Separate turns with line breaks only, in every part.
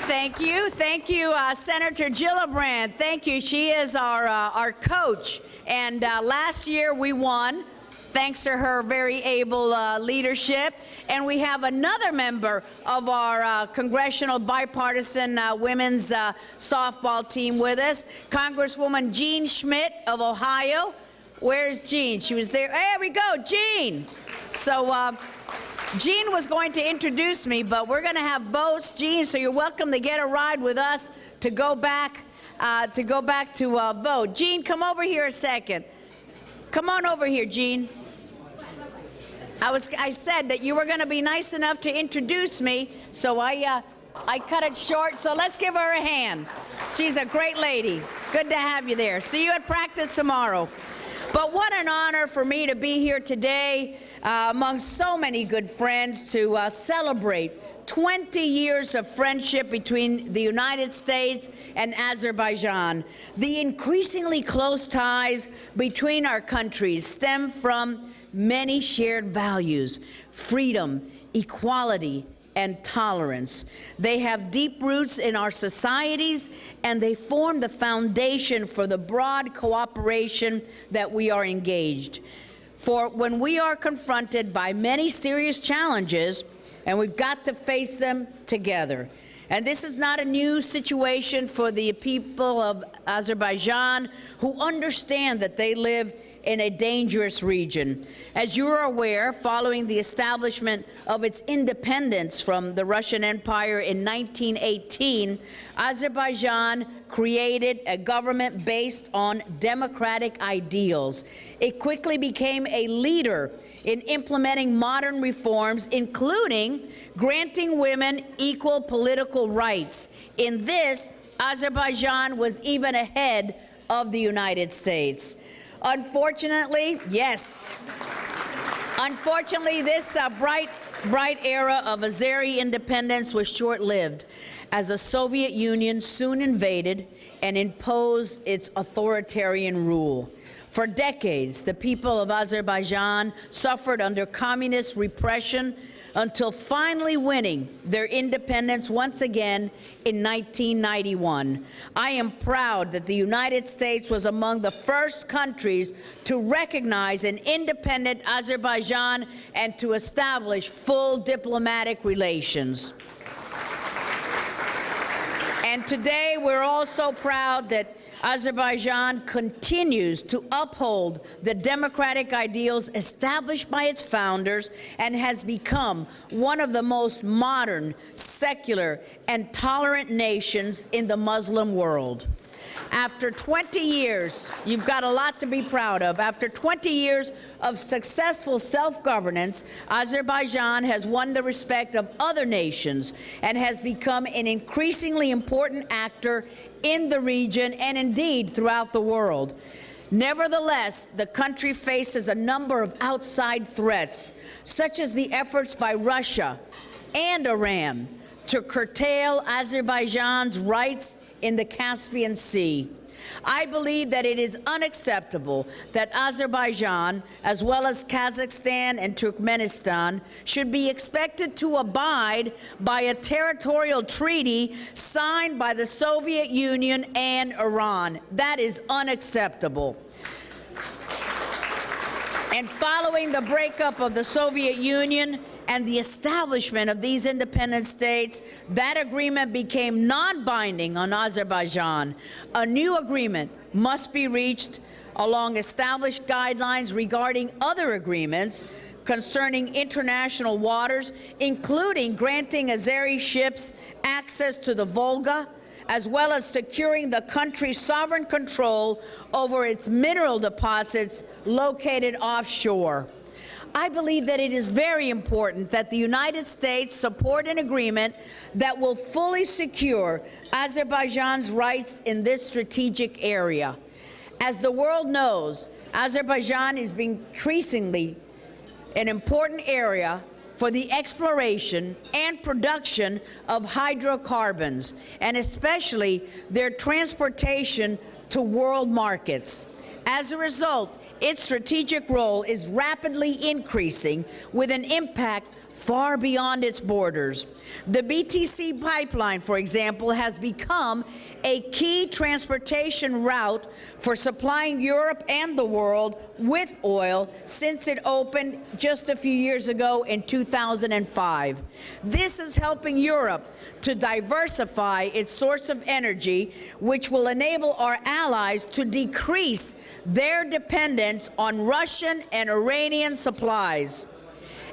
Thank you, Senator Gillibrand. Thank you. She is our coach, and last year we won, thanks to her very able leadership. And we have another member of our congressional bipartisan women's softball team with us, Congresswoman Jean Schmidt of Ohio. Where's Jean? She was there. There we go, Jean. So Jean was going to introduce me, but we're going to have votes, Jean, so you're welcome to get a ride with us to go back to vote. Jean, come over here a second. Come on over here, Jean. I said that you were going to be nice enough to introduce me, so I cut it short. So let's give her a hand. She's a great lady. Good to have you there. See you at practice tomorrow. But what an honor for me to be here today among so many good friends to celebrate 20 years of friendship between the United States and Azerbaijan. The increasingly close ties between our countries stem from many shared values: freedom, equality, and tolerance. They have deep roots in our societies, and they form the foundation for the broad cooperation that we are engaged. For when we are confronted by many serious challenges, and we've got to face them together. And this is not a new situation for the people of Azerbaijan, who understand that they live in a dangerous region. As you are aware, following the establishment of its independence from the Russian Empire in 1918, Azerbaijan created a government based on democratic ideals. It quickly became a leader in implementing modern reforms, including granting women equal political rights. In this, Azerbaijan was even ahead of the United States. Unfortunately, this bright era of Azeri independence was short-lived, as the Soviet Union soon invaded and imposed its authoritarian rule. For decades, the people of Azerbaijan suffered under communist repression until finally winning their independence once again in 1991. I am proud that the United States was among the first countries to recognize an independent Azerbaijan and to establish full diplomatic relations. And today we're also proud that Azerbaijan continues to uphold the democratic ideals established by its founders and has become one of the most modern, secular, and tolerant nations in the Muslim world. After 20 years, you've got a lot to be proud of. After 20 years of successful self-governance, Azerbaijan has won the respect of other nations and has become an increasingly important actor in the region and indeed throughout the world. Nevertheless, the country faces a number of outside threats, such as the efforts by Russia and Iran to curtail Azerbaijan's rights in the Caspian Sea. I believe that it is unacceptable that Azerbaijan, as well as Kazakhstan and Turkmenistan, should be expected to abide by a territorial treaty signed by the Soviet Union and Iran. That is unacceptable. And following the breakup of the Soviet Union and the establishment of these independent states, that agreement became non-binding on Azerbaijan. A new agreement must be reached along established guidelines regarding other agreements concerning international waters, including granting Azeri ships access to the Volga, as well as securing the country's sovereign control over its mineral deposits located offshore. I believe that it is very important that the United States support an agreement that will fully secure Azerbaijan's rights in this strategic area. As the world knows, Azerbaijan is increasingly an important area for the exploration and production of hydrocarbons, and especially their transportation to world markets. As a result, its strategic role is rapidly increasing, with an impact far beyond its borders. The BTC pipeline, for example, has become a key transportation route for supplying Europe and the world with oil since it opened just a few years ago in 2005. This is helping Europe to diversify its source of energy, which will enable our allies to decrease their dependence on Russian and Iranian supplies.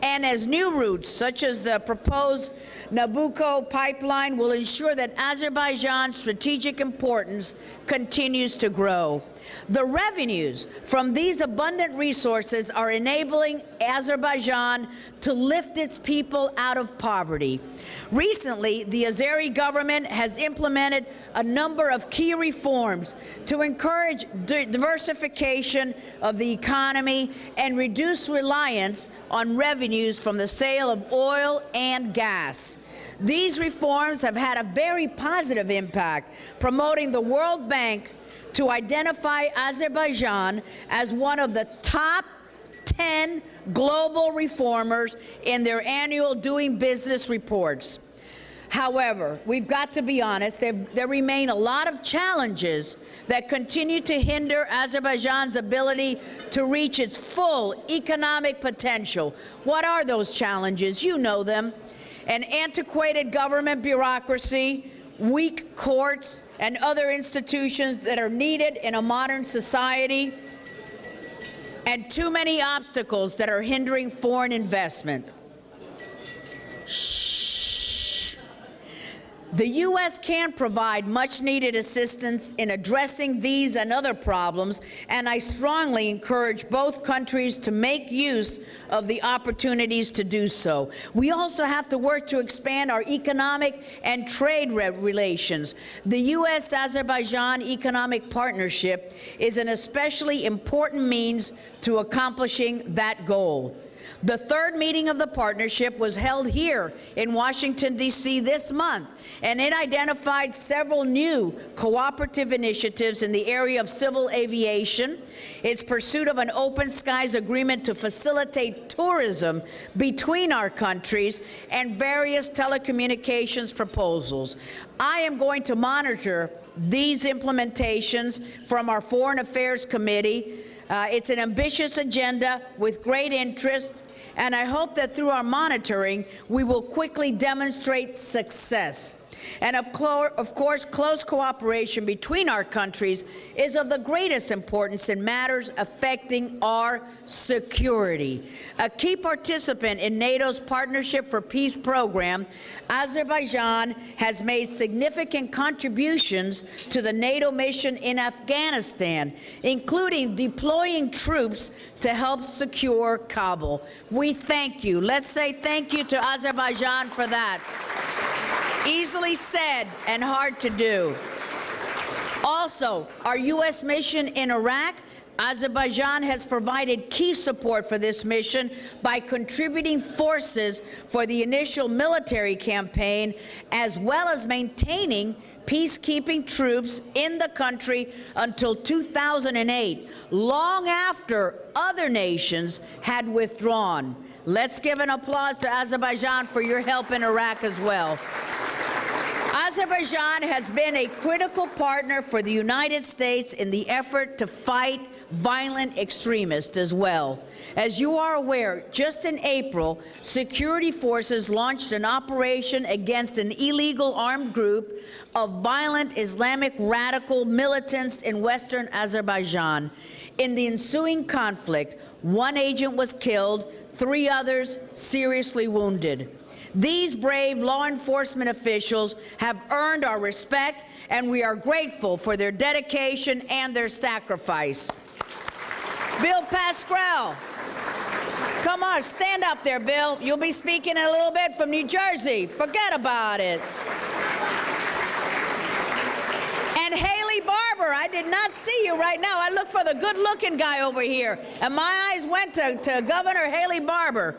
And as new routes, such as the proposed Nabucco pipeline, will ensure that Azerbaijan's strategic importance continues to grow. The revenues from these abundant resources are enabling Azerbaijan to lift its people out of poverty. Recently, the Azeri government has implemented a number of key reforms to encourage diversification of the economy and reduce reliance on revenues from the sale of oil and gas. These reforms have had a very positive impact, promoting the World Bank to identify Azerbaijan as one of the top 10 global reformers in their annual Doing Business reports. However, we've got to be honest, there remain a lot of challenges that continue to hinder Azerbaijan's ability to reach its full economic potential. What are those challenges? You know them. An antiquated government bureaucracy, weak courts, and other institutions that are needed in a modern society, and too many obstacles that are hindering foreign investment. The U.S. can provide much-needed assistance in addressing these and other problems, and I strongly encourage both countries to make use of the opportunities to do so. We also have to work to expand our economic and trade relations. The U.S.-Azerbaijan Economic Partnership is an especially important means to accomplishing that goal. The third meeting of the partnership was held here in Washington, D.C. this month, and it identified several new cooperative initiatives in the area of civil aviation, its pursuit of an open skies agreement to facilitate tourism between our countries, and various telecommunications proposals. I am going to monitor these implementations from our Foreign Affairs Committee. It's an ambitious agenda with great interest, and I hope that through our monitoring, we will quickly demonstrate success. And of course, close cooperation between our countries is of the greatest importance in matters affecting our security. A key participant in NATO's Partnership for Peace program, Azerbaijan has made significant contributions to the NATO mission in Afghanistan, including deploying troops to help secure Kabul. We thank you. Let's say thank you to Azerbaijan for that. Easily said and hard to do. Also, our U.S. mission in Iraq, Azerbaijan has provided key support for this mission by contributing forces for the initial military campaign, as well as maintaining peacekeeping troops in the country until 2008, long after other nations had withdrawn. Let's give an applause to Azerbaijan for your help in Iraq as well. Azerbaijan has been a critical partner for the United States in the effort to fight violent extremists as well. As you are aware, just in April, security forces launched an operation against an illegal armed group of violent Islamic radical militants in western Azerbaijan. In the ensuing conflict, one agent was killed, 3 others seriously wounded. These brave law enforcement officials have earned our respect, and we are grateful for their dedication and their sacrifice. Bill Pascrell, come on, stand up there, Bill. You'll be speaking in a little bit from New Jersey. Forget about it. And Haley Barbour, I did not see you right now. I looked for the good-looking guy over here, and my eyes went to Governor Haley Barbour.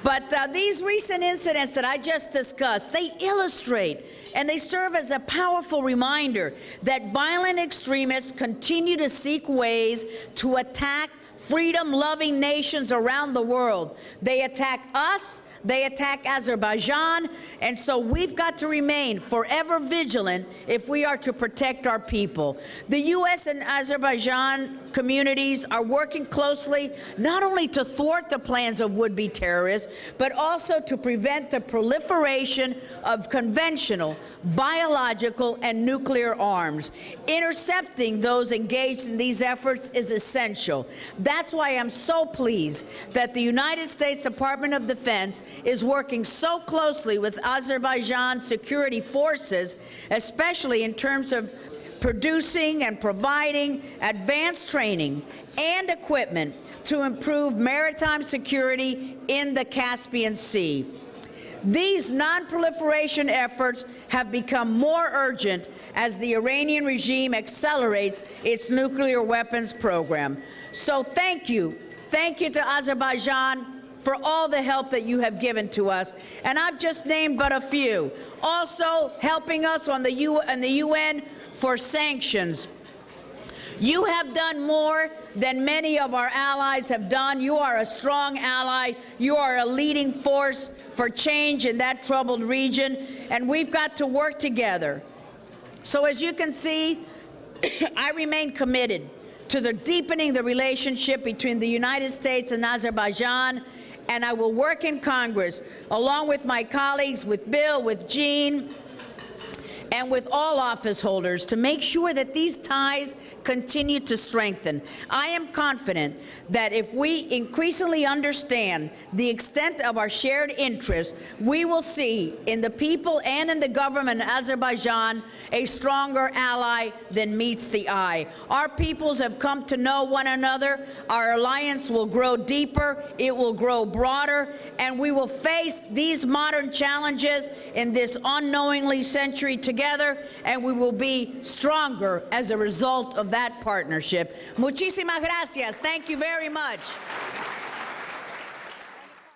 But these recent incidents that I just discussed, they illustrate and they serve as a powerful reminder that violent extremists continue to seek ways to attack freedom-loving nations around the world. They attack us, they attack Azerbaijan, and so we've got to remain forever vigilant if we are to protect our people. The U.S. and Azerbaijan communities are working closely not only to thwart the plans of would-be terrorists, but also to prevent the proliferation of conventional, biological, and nuclear arms. Intercepting those engaged in these efforts is essential. That's why I'm so pleased that the United States Department of Defense is working so closely with Azerbaijan security forces, especially in terms of producing and providing advanced training and equipment to improve maritime security in the Caspian Sea. These non-proliferation efforts have become more urgent as the Iranian regime accelerates its nuclear weapons program. So thank you to Azerbaijan for all the help that you have given to us. And I've just named but a few. Also helping us on the UN for sanctions. You have done more than many of our allies have done. You are a strong ally. You are a leading force for change in that troubled region, and we've got to work together. So as you can see, I remain committed to deepening the relationship between the United States and Azerbaijan, and I will work in Congress, along with my colleagues, with Bill, with Jean, and with all office holders, to make sure that these ties continue to strengthen. I am confident that if we increasingly understand the extent of our shared interests, we will see in the people and in the government of Azerbaijan a stronger ally than meets the eye. Our peoples have come to know one another. Our alliance will grow deeper, it will grow broader, and we will face these modern challenges in this unknowingly century together, and we will be stronger as a result of that partnership. Muchísimas gracias. Thank you very much.